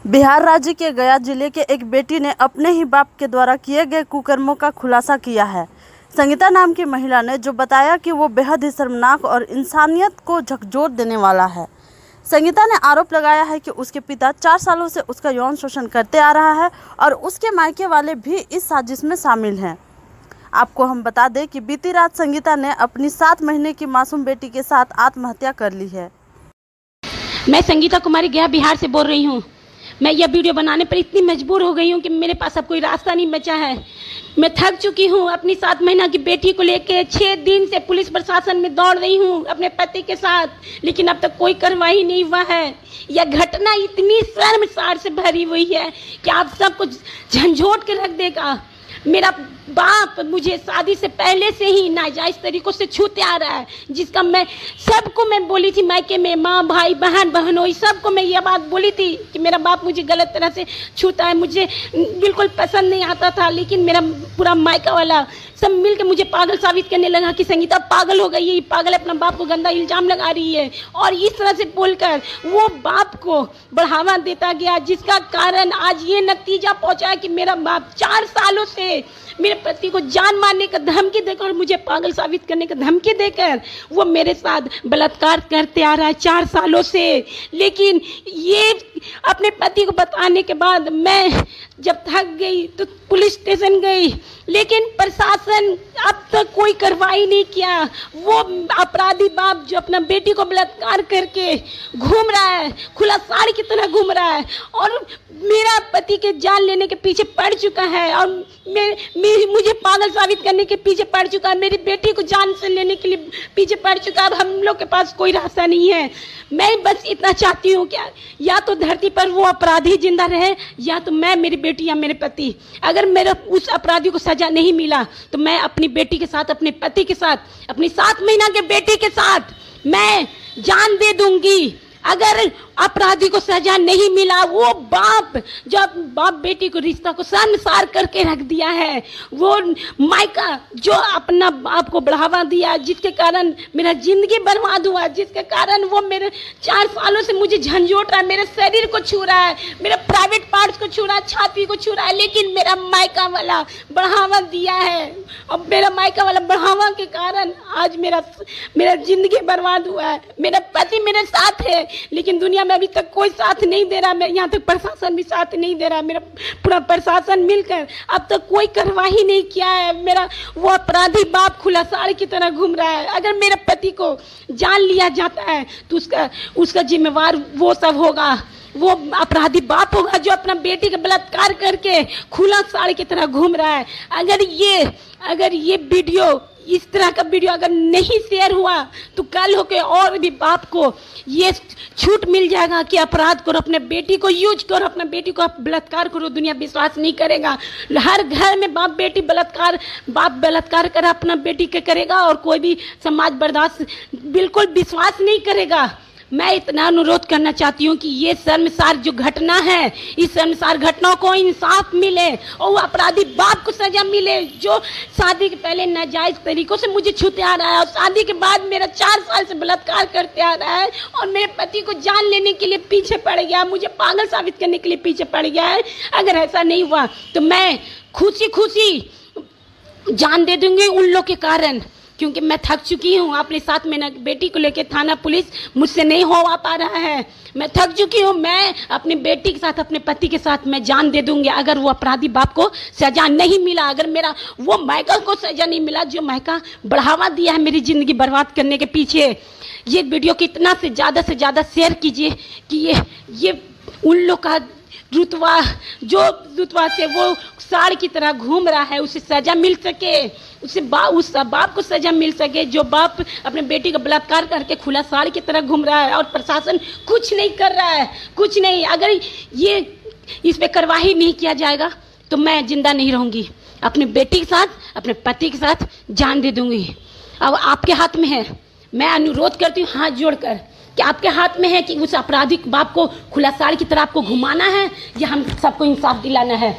बिहार राज्य के गया जिले के एक बेटी ने अपने ही बाप के द्वारा किए गए कुकर्मों का खुलासा किया है। संगीता नाम की महिला ने जो बताया कि वो बेहद ही शर्मनाक और इंसानियत को झकझोर देने वाला है। संगीता ने आरोप लगाया है कि उसके पिता 4 सालों से उसका यौन शोषण करते आ रहा है और उसके मायके वाले भी इस साजिश में शामिल हैं। आपको हम बता दें कि बीती रात संगीता ने अपनी 7 महीने की मासूम बेटी के साथ आत्महत्या कर ली है। मैं संगीता कुमारी गया बिहार से बोल रही हूँ। मैं यह वीडियो बनाने पर इतनी मजबूर हो गई हूँ कि मेरे पास अब कोई रास्ता नहीं बचा है। मैं थक चुकी हूँ। अपनी 7 महीना की बेटी को लेकर 6 दिन से पुलिस प्रशासन में दौड़ रही हूँ अपने पति के साथ, लेकिन अब तक कोई कार्रवाई नहीं हुआ है। यह घटना इतनी शर्मसार से भरी हुई है कि आप सब कुछ झंझोट के रख देगा। मेरा बाप मुझे शादी से पहले से ही नाजायज तरीकों से छूते आ रहा है, जिसका मैं सबको मैं बोली थी, मायके में माँ भाई बहन बहनोई सबको मैं ये बात बोली थी कि मेरा बाप मुझे गलत तरह से छूता है। मुझे बिल्कुल पसंद नहीं आता था, लेकिन मेरा पूरा मायका वाला सब मिलकर मुझे पागल साबित करने लगा कि संगीता पागल हो गई है, पागल अपना बाप को गंदा इल्जाम लगा रही है। और इस तरह से बोलकर वो बाप को बढ़ावा देता गया, जिसका कारण आज ये नतीजा पहुंचा कि मेरा बाप 4 सालों से मेरे पति को जान मारने का धमकी देकर और मुझे पागल साबित करने का धमकी देकर वो मेरे साथ बलात्कार करते आ रहा है 4 सालों से। लेकिन ये अपने पति को बताने के बाद मैं जब थक गई तो पुलिस स्टेशन गई, लेकिन प्रशासन अब तक कोई कार्रवाई नहीं किया। वो अपराधी बाप जो अपना बेटी को बलात्कार करके घूम रहा है, खुला साड़ी की तरह घूम रहा है और मेरा पति के जान लेने के पीछे पड़ चुका है और मुझे पागल साबित करने के पीछे पड़ चुका है, मेरी बेटी को जान से लेने के लिए पीछे पड़ चुका है। अब हम लोग के पास कोई रास्ता नहीं है। मैं बस इतना चाहती हूँ क्या, या तो धरती पर वो अपराधी जिंदा रहे, या तो मैं, मेरी बेटी या मेरे पति। अगर मेरा उस अपराधी को सजा नहीं मिला तो मैं अपनी बेटी के साथ, अपने पति के साथ, अपनी 7 महीना के बेटी के साथ मैं जान दे दूंगी। अगर अपराधी को सजा नहीं मिला, वो बाप जो बाप बेटी को रिश्ता को शर्मसार करके रख दिया है, वो मायका जो अपना बाप को बढ़ावा दिया, जिसके कारण मेरा जिंदगी बर्बाद हुआ, जिसके कारण वो मेरे 4 सालों से मुझे झंझोट रहा है, मेरे शरीर को छू रहा है, मेरे प्राइवेट पार्ट्स को छू रहा है, छाती को छू रहा है, लेकिन मेरा मायका वाला बढ़ावा दिया है। और मेरा मायका वाला बढ़ावा के कारण आज मेरा जिंदगी बर्बाद हुआ है। मेरा पति मेरे साथ है, लेकिन दुनिया में अभी तक कोई साथ नहीं दे रहा। मैं यहाँ तक प्रशासन भी साथ नहीं दे रहा। मेरा पूरा प्रशासन मिलकर अब तक कोई कार्रवाई नहीं किया है। मेरा वो अपराधी बाप खुला साड़ी की तरह घूम रहा है। अगर मेरे पति को जान लिया जाता है तो उसका जिम्मेवार वो सब होगा, वो अपराधी बाप होगा जो अपना बेटी का बलात्कार करके खुला साड़ी की तरह घूम रहा है। अगर ये वीडियो, इस तरह का वीडियो अगर नहीं शेयर हुआ तो कल होके और भी बाप को ये छूट मिल जाएगा कि अपराध करो, अपने बेटी को यूज करो, अपना बेटी को बलात्कार करो। दुनिया विश्वास नहीं करेगा। हर घर में बाप बलात्कार कर अपना बेटी के करेगा और कोई भी समाज बर्दाश्त बिल्कुल विश्वास नहीं करेगा। मैं इतना अनुरोध करना चाहती हूँ कि ये शर्मसार जो घटना है, इस शर्मसार घटनाओं को इंसाफ मिले और वो अपराधी बाप को सजा मिले जो शादी के पहले नाजायज तरीकों से मुझे छूते आ रहा है और शादी के बाद मेरा 4 साल से बलात्कार करते आ रहा है और मेरे पति को जान लेने के लिए पीछे पड़ गया, मुझे पागल साबित करने के लिए पीछे पड़ गया है। अगर ऐसा नहीं हुआ तो मैं खुशी जान दे दूंगी उन लोग के कारण, क्योंकि मैं थक चुकी हूँ। अपने साथ में बेटी को लेकर थाना पुलिस मुझसे नहीं हो पा रहा है। मैं थक चुकी हूँ। मैं अपनी बेटी के साथ, अपने पति के साथ मैं जान दे दूंगी अगर वो अपराधी बाप को सजा नहीं मिला, अगर मेरा वो मायका को सजा नहीं मिला जो मायका बढ़ावा दिया है मेरी जिंदगी बर्बाद करने के पीछे। ये वीडियो को इतना से ज़्यादा शेयर कीजिए कि ये उन लोग का रुतबा से वो साड़ की तरह घूम रहा है, उसे सजा मिल सके, उस बाप को सजा मिल सके जो बाप अपने बेटी का बलात्कार करके खुला साड़ की तरह घूम रहा है और प्रशासन कुछ नहीं कर रहा है, कुछ नहीं। अगर ये इस पे कार्रवाई नहीं किया जाएगा तो मैं जिंदा नहीं रहूंगी। अपनी बेटी के साथ, अपने पति के साथ जान दे दूंगी। अब आपके हाथ में है। मैं अनुरोध करती हूँ हाथ जोड़कर कि आपके हाथ में है कि उस आपराधिक बाप को खुला साड़ी की तरह आपको घुमाना है या हम सबको इंसाफ दिलाना है।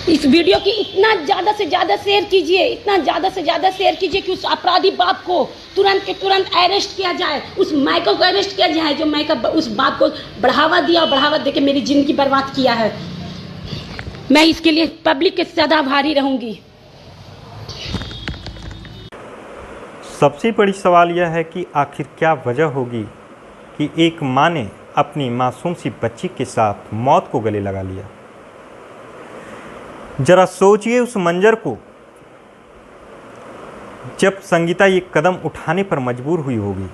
इस वीडियो की इतना ज़्यादा से ज़्यादा शेयर कीजिए, इतना ज़्यादा से ज़्यादा शेयर कीजिए कि उस अपराधी बाप को तुरंत के तुरंत अरेस्ट किया जाए, उस माइको को अरेस्ट किया जाए जो माइका उस बाप को बढ़ावा दिया और बढ़ावा देके मेरी ज़िंदगी बर्बाद किया है। मैं इसके लिए पब्लिक के सदा आभारी रहूँगी। सबसे बड़ी सवाल यह है कि आखिर क्या वजह होगी कि एक माँ ने अपनी मासूम सी बच्ची के साथ मौत को गले लगा लिया। जरा सोचिए उस मंजर को जब संगीता ये कदम उठाने पर मजबूर हुई होगी।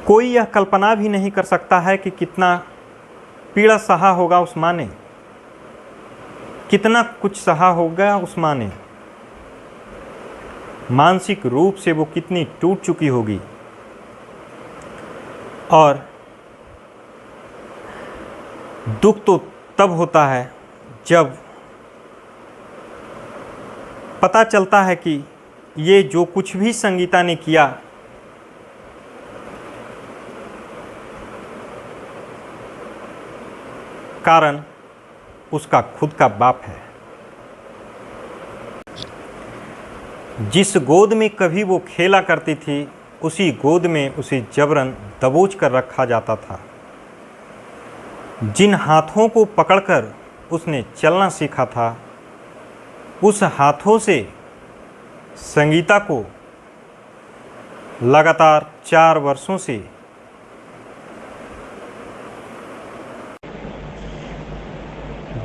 कोई यह कल्पना भी नहीं कर सकता है कि कितना पीड़ा सहा होगा उस माँ ने, कितना कुछ सहा होगा उस माँ ने। मानसिक रूप से वो कितनी टूट चुकी होगी। और दुख तो तब होता है जब पता चलता है कि ये जो कुछ भी संगीता ने किया कारण उसका खुद का बाप है। जिस गोद में कभी वो खेला करती थी उसी गोद में उसे जबरन दबोच कर रखा जाता था। जिन हाथों को पकड़कर उसने चलना सीखा था उस हाथों से संगीता को लगातार 4 वर्षों से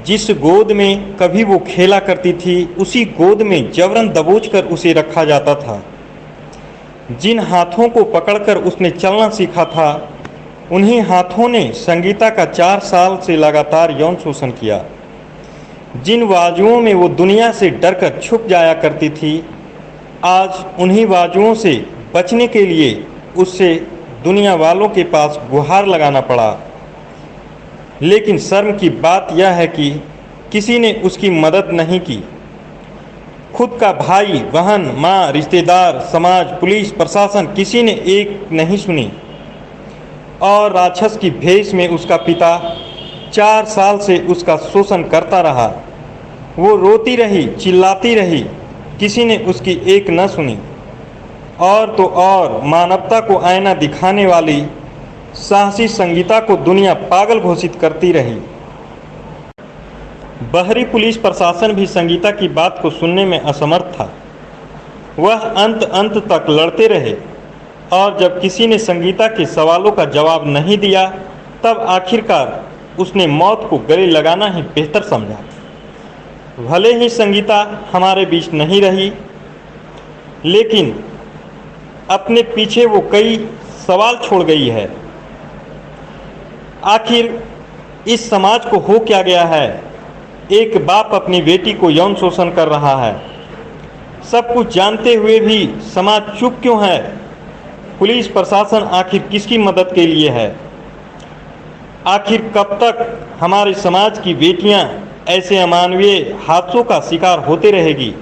जिस गोद में कभी वो खेला करती थी उसी गोद में जबरन दबोचकर उसे रखा जाता था। जिन हाथों को पकड़कर उसने चलना सीखा था उन्हीं हाथों ने संगीता का 4 साल से लगातार यौन शोषण किया। जिन बाजुओं में वो दुनिया से डरकर छुप जाया करती थी आज उन्हीं बाजुओं से बचने के लिए उससे दुनिया वालों के पास गुहार लगाना पड़ा। लेकिन शर्म की बात यह है कि किसी ने उसकी मदद नहीं की। खुद का भाई, बहन, माँ, रिश्तेदार, समाज, पुलिस, प्रशासन किसी ने एक नहीं सुनी। और राक्षस की भेष में उसका पिता 4 साल से उसका शोषण करता रहा। वो रोती रही, चिल्लाती रही, किसी ने उसकी एक न सुनी। और तो और मानवता को आईना दिखाने वाली साहसी संगीता को दुनिया पागल घोषित करती रही। बहरी पुलिस प्रशासन भी संगीता की बात को सुनने में असमर्थ था। वह अंत तक लड़ते रहे और जब किसी ने संगीता के सवालों का जवाब नहीं दिया तब आखिरकार उसने मौत को गले लगाना ही बेहतर समझा। भले ही संगीता हमारे बीच नहीं रही लेकिन अपने पीछे वो कई सवाल छोड़ गई है। आखिर इस समाज को हो क्या गया है? एक बाप अपनी बेटी को यौन शोषण कर रहा है। सब कुछ जानते हुए भी समाज चुप क्यों है? पुलिस प्रशासन आखिर किसकी मदद के लिए है? आखिर कब तक हमारे समाज की बेटियां ऐसे अमानवीय हादसों का शिकार होते रहेगी?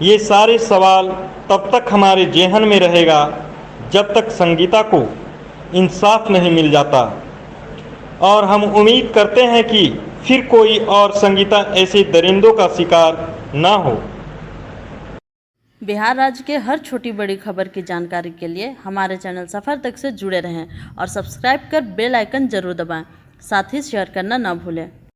ये सारे सवाल तब तक हमारे जेहन में रहेगा जब तक संगीता को इंसाफ नहीं मिल जाता। और हम उम्मीद करते हैं कि फिर कोई और संगीता ऐसे दरिंदों का शिकार ना हो। बिहार राज्य के हर छोटी बड़ी खबर की जानकारी के लिए हमारे चैनल सफ़र तक से जुड़े रहें और सब्सक्राइब कर बेल आइकन जरूर दबाएं। साथ ही शेयर करना ना भूलें।